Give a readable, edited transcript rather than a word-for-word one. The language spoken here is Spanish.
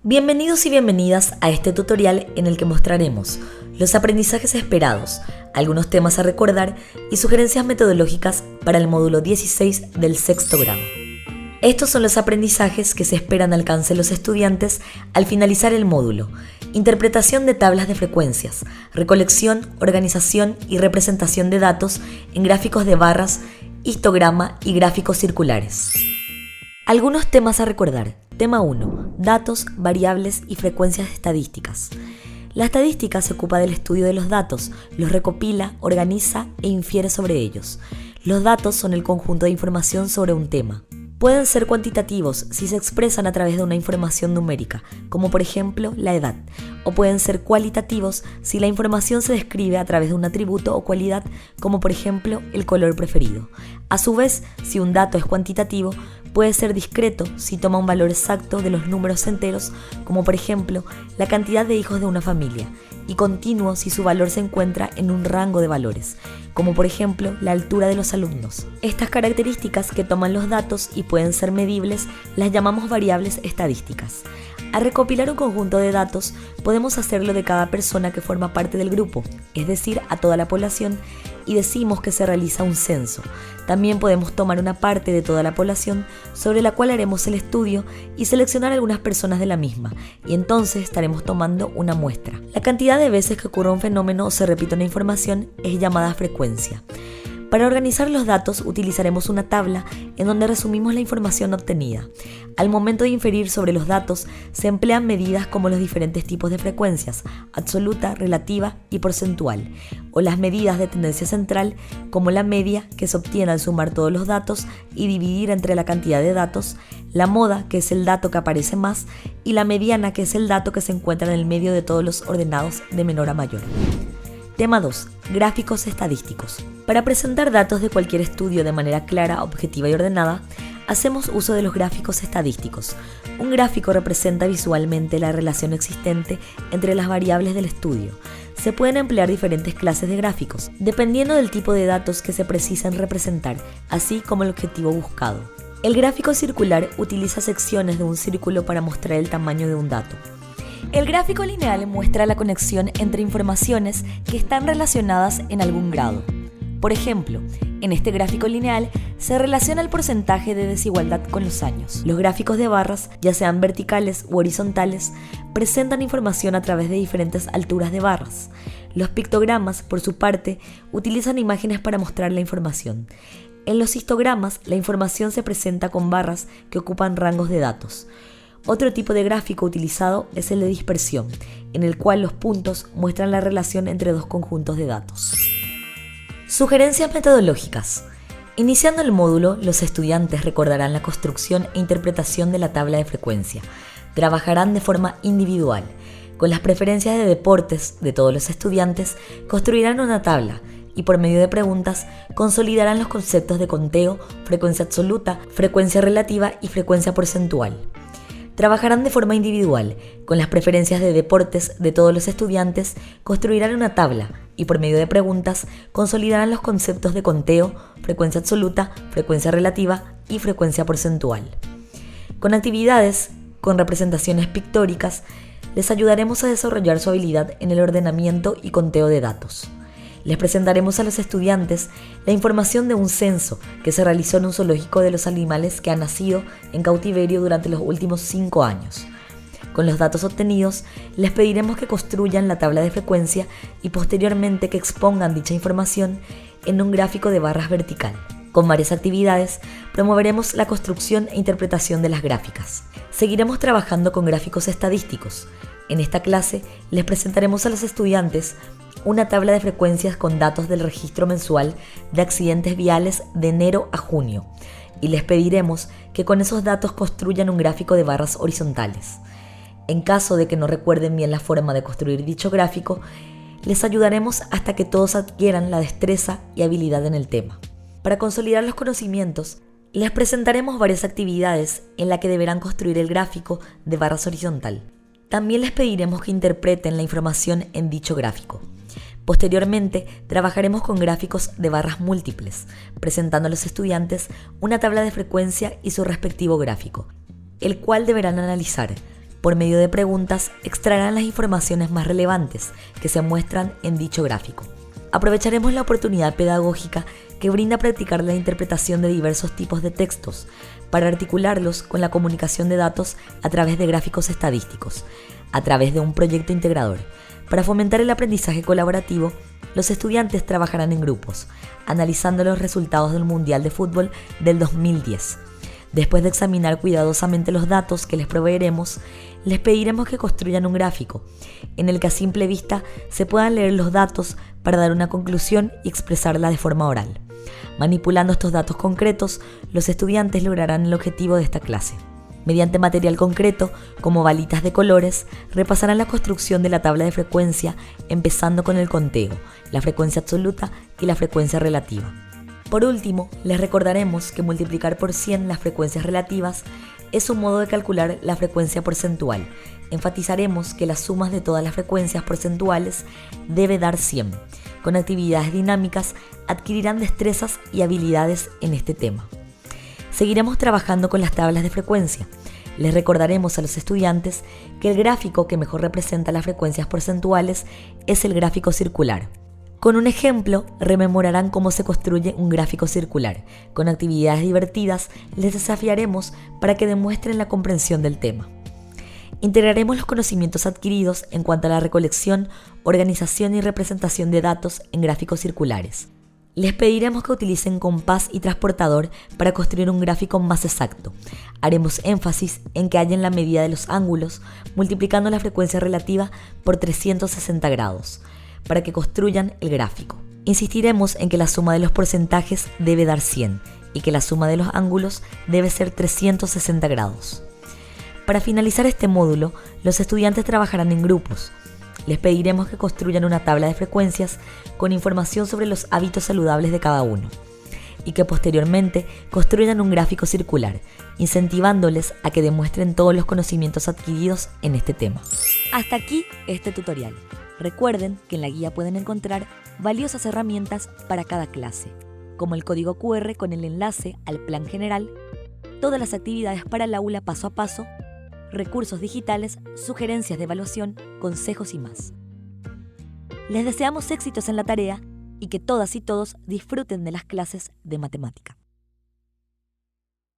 Bienvenidos y bienvenidas a este tutorial en el que mostraremos los aprendizajes esperados, algunos temas a recordar y sugerencias metodológicas para el módulo 16 del sexto grado. Estos son los aprendizajes que se esperan alcancen los estudiantes al finalizar el módulo: interpretación de tablas de frecuencias, recolección, organización y representación de datos en gráficos de barras, histograma y gráficos circulares. Algunos temas a recordar. Tema 1. Datos, variables y frecuencias estadísticas. La estadística se ocupa del estudio de los datos, los recopila, organiza e infiere sobre ellos. Los datos son el conjunto de información sobre un tema. Pueden ser cuantitativos si se expresan a través de una información numérica, como por ejemplo la edad, o pueden ser cualitativos si la información se describe a través de un atributo o cualidad, como por ejemplo el color preferido. A su vez, si un dato es cuantitativo, puede ser discreto si toma un valor exacto de los números enteros, como por ejemplo la cantidad de hijos de una familia, y continuo si su valor se encuentra en un rango de valores, como por ejemplo la altura de los alumnos. Estas características que toman los datos y pueden ser medibles las llamamos variables estadísticas. Al recopilar un conjunto de datos, podemos hacerlo de cada persona que forma parte del grupo, es decir, a toda la población, y decimos que se realiza un censo. También podemos tomar una parte de toda la población sobre la cual haremos el estudio y seleccionar algunas personas de la misma, y entonces estaremos tomando una muestra. La cantidad de veces que ocurre un fenómeno o se repite una información es llamada frecuencia. Para organizar los datos utilizaremos una tabla en donde resumimos la información obtenida. Al momento de inferir sobre los datos se emplean medidas como los diferentes tipos de frecuencias, absoluta, relativa y porcentual, o las medidas de tendencia central como la media, que se obtiene al sumar todos los datos y dividir entre la cantidad de datos, la moda, que es el dato que aparece más, y la mediana, que es el dato que se encuentra en el medio de todos los ordenados de menor a mayor. Tema 2. Gráficos estadísticos. Para presentar datos de cualquier estudio de manera clara, objetiva y ordenada, hacemos uso de los gráficos estadísticos. Un gráfico representa visualmente la relación existente entre las variables del estudio. Se pueden emplear diferentes clases de gráficos, dependiendo del tipo de datos que se precisan representar, así como el objetivo buscado. El gráfico circular utiliza secciones de un círculo para mostrar el tamaño de un dato. El gráfico lineal muestra la conexión entre informaciones que están relacionadas en algún grado. Por ejemplo, en este gráfico lineal se relaciona el porcentaje de desigualdad con los años. Los gráficos de barras, ya sean verticales u horizontales, presentan información a través de diferentes alturas de barras. Los pictogramas, por su parte, utilizan imágenes para mostrar la información. En los histogramas, la información se presenta con barras que ocupan rangos de datos. Otro tipo de gráfico utilizado es el de dispersión, en el cual los puntos muestran la relación entre dos conjuntos de datos. Sugerencias metodológicas. Iniciando el módulo, los estudiantes recordarán la construcción e interpretación de la tabla de frecuencia. Trabajarán de forma individual. Con las preferencias de deportes de todos los estudiantes, construirán una tabla y por medio de preguntas consolidarán los conceptos de conteo, frecuencia absoluta, frecuencia relativa y frecuencia porcentual. Trabajarán de forma individual. Con las preferencias de deportes de todos los estudiantes, construirán una tabla y por medio de preguntas consolidarán los conceptos de conteo, frecuencia absoluta, frecuencia relativa y frecuencia porcentual. Con actividades, con representaciones pictóricas, les ayudaremos a desarrollar su habilidad en el ordenamiento y conteo de datos. Les presentaremos a los estudiantes la información de un censo que se realizó en un zoológico de los animales que han nacido en cautiverio durante los últimos 5 años. Con los datos obtenidos, les pediremos que construyan la tabla de frecuencia y posteriormente que expongan dicha información en un gráfico de barras vertical. Con varias actividades, promoveremos la construcción e interpretación de las gráficas. Seguiremos trabajando con gráficos estadísticos. En esta clase, les presentaremos a los estudiantes una tabla de frecuencias con datos del registro mensual de accidentes viales de enero a junio y les pediremos que con esos datos construyan un gráfico de barras horizontales. En caso de que no recuerden bien la forma de construir dicho gráfico, les ayudaremos hasta que todos adquieran la destreza y habilidad en el tema. Para consolidar los conocimientos, les presentaremos varias actividades en las que deberán construir el gráfico de barras horizontal. También les pediremos que interpreten la información en dicho gráfico. Posteriormente, trabajaremos con gráficos de barras múltiples, presentando a los estudiantes una tabla de frecuencia y su respectivo gráfico, el cual deberán analizar Por medio de preguntas, extraerán las informaciones más relevantes que se muestran en dicho gráfico. Aprovecharemos la oportunidad pedagógica que brinda practicar la interpretación de diversos tipos de textos para articularlos con la comunicación de datos a través de gráficos estadísticos, a través de un proyecto integrador. Para fomentar el aprendizaje colaborativo, los estudiantes trabajarán en grupos, analizando los resultados del Mundial de Fútbol del 2010. Después de examinar cuidadosamente los datos que les proveeremos, les pediremos que construyan un gráfico, en el que a simple vista se puedan leer los datos para dar una conclusión y expresarla de forma oral. Manipulando estos datos concretos, los estudiantes lograrán el objetivo de esta clase. Mediante material concreto, como balitas de colores, repasarán la construcción de la tabla de frecuencia, empezando con el conteo, la frecuencia absoluta y la frecuencia relativa. Por último, les recordaremos que multiplicar por 100 las frecuencias relativas es un modo de calcular la frecuencia porcentual. Enfatizaremos que las sumas de todas las frecuencias porcentuales debe dar 100. Con actividades dinámicas adquirirán destrezas y habilidades en este tema. Seguiremos trabajando con las tablas de frecuencia. Les recordaremos a los estudiantes que el gráfico que mejor representa las frecuencias porcentuales es el gráfico circular. Con un ejemplo, rememorarán cómo se construye un gráfico circular. Con actividades divertidas, les desafiaremos para que demuestren la comprensión del tema. Integraremos los conocimientos adquiridos en cuanto a la recolección, organización y representación de datos en gráficos circulares. Les pediremos que utilicen compás y transportador para construir un gráfico más exacto. Haremos énfasis en que hallen la medida de los ángulos, multiplicando la frecuencia relativa por 360 grados, para que construyan el gráfico. Insistiremos en que la suma de los porcentajes debe dar 100 y que la suma de los ángulos debe ser 360 grados. Para finalizar este módulo, los estudiantes trabajarán en grupos. Les pediremos que construyan una tabla de frecuencias con información sobre los hábitos saludables de cada uno y que posteriormente construyan un gráfico circular, incentivándoles a que demuestren todos los conocimientos adquiridos en este tema. Hasta aquí este tutorial. Recuerden que en la guía pueden encontrar valiosas herramientas para cada clase, como el código QR con el enlace al plan general, todas las actividades para el aula paso a paso, recursos digitales, sugerencias de evaluación, consejos y más. Les deseamos éxitos en la tarea y que todas y todos disfruten de las clases de matemática.